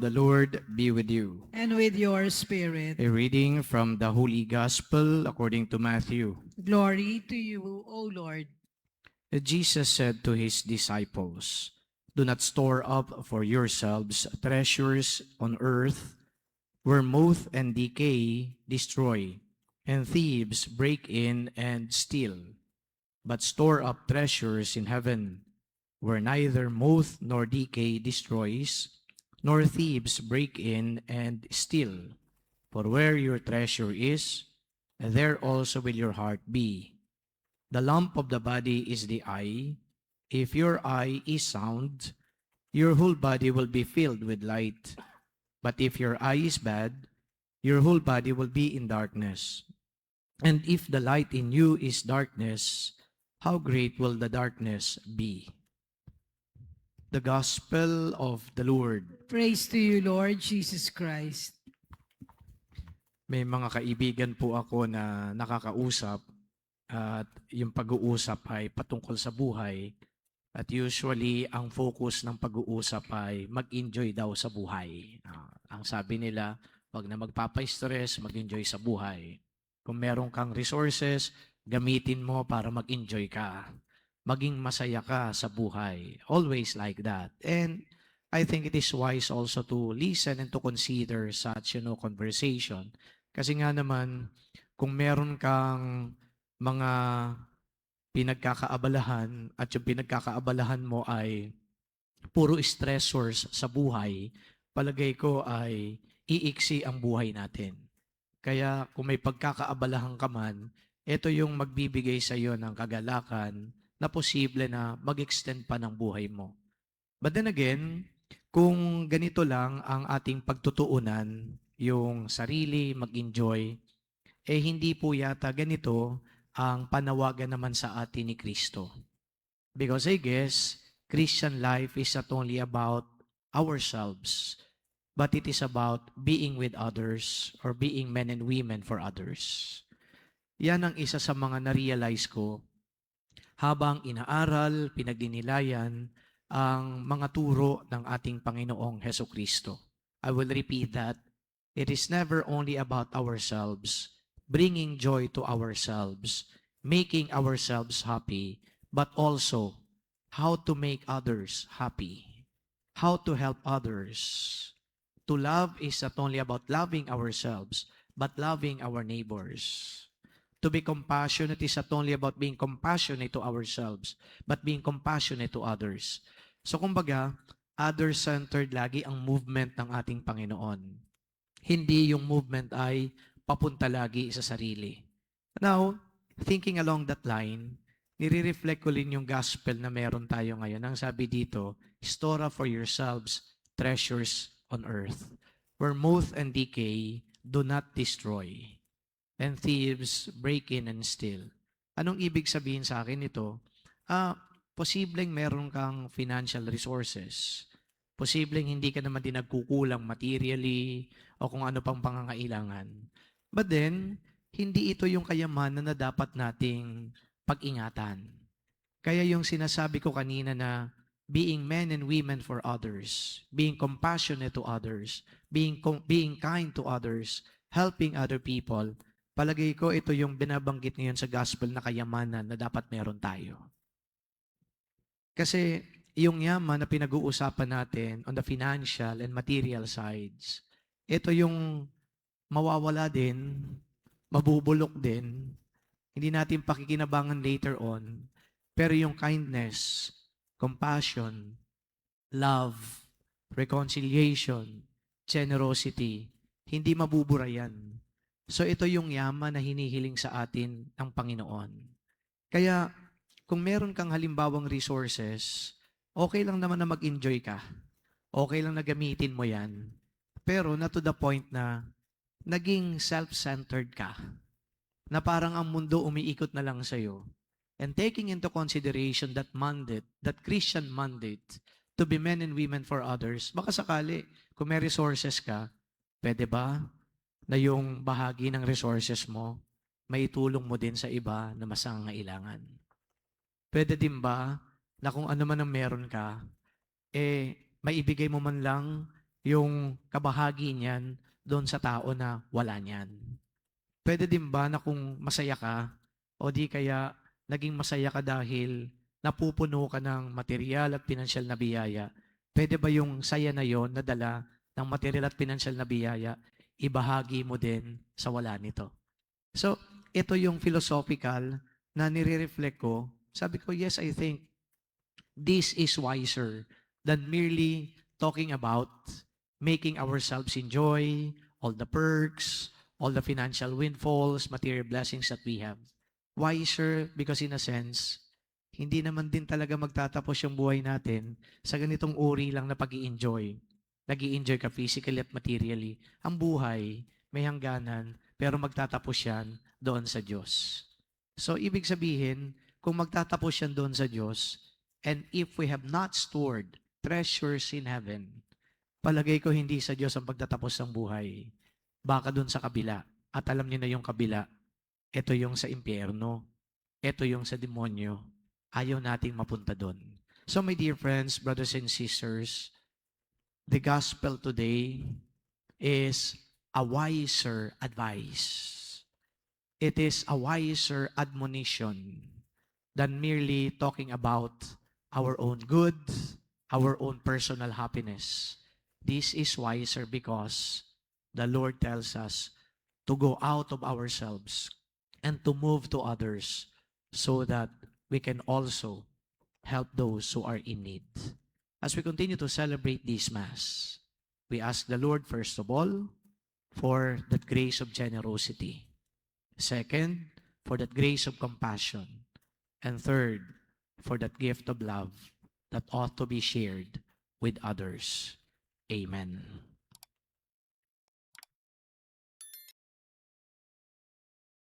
The Lord be with you. And with your spirit. A reading from the Holy Gospel according to Matthew. Glory to you, O Lord. Jesus said to his disciples, "Do not store up for yourselves treasures on earth, where moth and decay destroy, and thieves break in and steal. But store up treasures in heaven, where neither moth nor decay destroys, nor thieves break in and steal. For where your treasure is, there also will your heart be. The lamp of the body is the eye. If your eye is sound, your whole body will be filled with light. But if your eye is bad, your whole body will be in darkness. And if the light in you is darkness, how great will the darkness be?" The Gospel of the Lord. Praise to you, Lord Jesus Christ. May mga kaibigan po ako na nakakausap at yung pag-uusap ay patungkol sa buhay. At usually, ang focus ng pag-uusap ay mag-enjoy daw sa buhay. Ang sabi nila, wag na magpapa-stress, mag-enjoy sa buhay. Kung meron kang resources, gamitin mo para mag-enjoy ka. Maging masaya ka sa buhay. Always like that. And I think it is wise also to listen and to consider such, conversation. Kasi nga naman, kung meron kang mga pinagkakaabalahan at yung pinagkakaabalahan mo ay puro stressors sa buhay, palagay ko ay iiksi ang buhay natin. Kaya kung may pagkakaabalahan ka man, ito yung magbibigay sa iyo ng kagalakan na posible na mag-extend pa ng buhay mo. But then again, kung ganito lang ang ating pagtutuunan, yung sarili, mag-enjoy, hindi po yata ganito ang panawagan naman sa atin ni Kristo. Because I guess, Christian life is not only about ourselves, but it is about being with others or being men and women for others. Yan ang isa sa mga na-realize ko habang inaaral, pinagdinilayan ang mga turo ng ating Panginoong Heso Kristo. I will repeat that. It is never only about ourselves, bringing joy to ourselves, making ourselves happy, but also how to make others happy, how to help others. To love is not only about loving ourselves, but loving our neighbors. To be compassionate is not only about being compassionate to ourselves, but being compassionate to others. So kumbaga, other-centered lagi ang movement ng ating Panginoon. Hindi yung movement ay papunta lagi sa sarili. Now, thinking along that line, nire-reflect ko rin yung gospel na meron tayo ngayon. Ang sabi dito, "Store up for yourselves treasures on earth, where moth and decay do not destroy, and thieves break in and steal." Anong ibig sabihin sa akin ito? Posibleng meron kang financial resources. Posibleng hindi ka naman din nagkukulang materially o kung ano pang pangangailangan. But then, hindi ito yung kayamanan na dapat nating pag-ingatan. Kaya yung sinasabi ko kanina na being men and women for others, being compassionate to others, being kind to others, helping other people, palagay ko ito yung binabanggit ngayon sa gospel na kayamanan na dapat meron tayo. Kasi yung yaman na pinag-uusapan natin on the financial and material sides, ito yung mawawala din, mabubulok din, hindi natin pakikinabangan later on, pero yung kindness, compassion, love, reconciliation, generosity, hindi mabubura yan. So ito yung yaman na hinihiling sa atin ng Panginoon. Kaya kung meron kang halimbawang resources, okay lang naman na mag-enjoy ka. Okay lang na gamitin mo yan. Pero not to the point na naging self-centered ka. Na parang ang mundo umiikot na lang sa'yo. And taking into consideration that mandate, that Christian mandate, to be men and women for others, baka sakali, kung may resources ka, pwede ba na yung bahagi ng resources mo, may itulong mo din sa iba na mas nangangailangan? Pwede din ba na kung ano man ang meron ka, maibigay mo man lang yung kabahagi niyan doon sa tao na wala niyan. Pwede din ba na kung masaya ka o di kaya naging masaya ka dahil napupuno ka ng material at pinansyal na biyaya, pwede ba yung saya na yon na dala ng material at pinansyal na biyaya, ibahagi mo din sa wala nito? So, ito yung philosophical na nire-reflect ko. Sabi ko, yes, I think this is wiser than merely talking about making ourselves enjoy all the perks, all the financial windfalls, material blessings that we have. Wiser because in a sense, hindi naman din talaga magtatapos yung buhay natin sa ganitong uri lang na pag-i-enjoy. Nag-i-enjoy ka physically at materially. Ang buhay, may hangganan, pero magtatapos yan doon sa Diyos. So, ibig sabihin, kung magtatapos yan doon sa Diyos, and if we have not stored treasures in heaven, palagay ko hindi sa Diyos ang pagtatapos ng buhay. Baka doon sa kabila. At alam niyo na yung kabila. Ito yung sa impyerno. Ito yung sa demonyo. Ayaw nating mapunta doon. So my dear friends, brothers and sisters, the gospel today is a wiser advice. It is a wiser admonition than merely talking about our own good, our own personal happiness. This is wiser because the Lord tells us to go out of ourselves and to move to others so that we can also help those who are in need. As we continue to celebrate this Mass, we ask the Lord, first of all, for that grace of generosity. Second, for that grace of compassion. And third, for that gift of love that ought to be shared with others. Amen.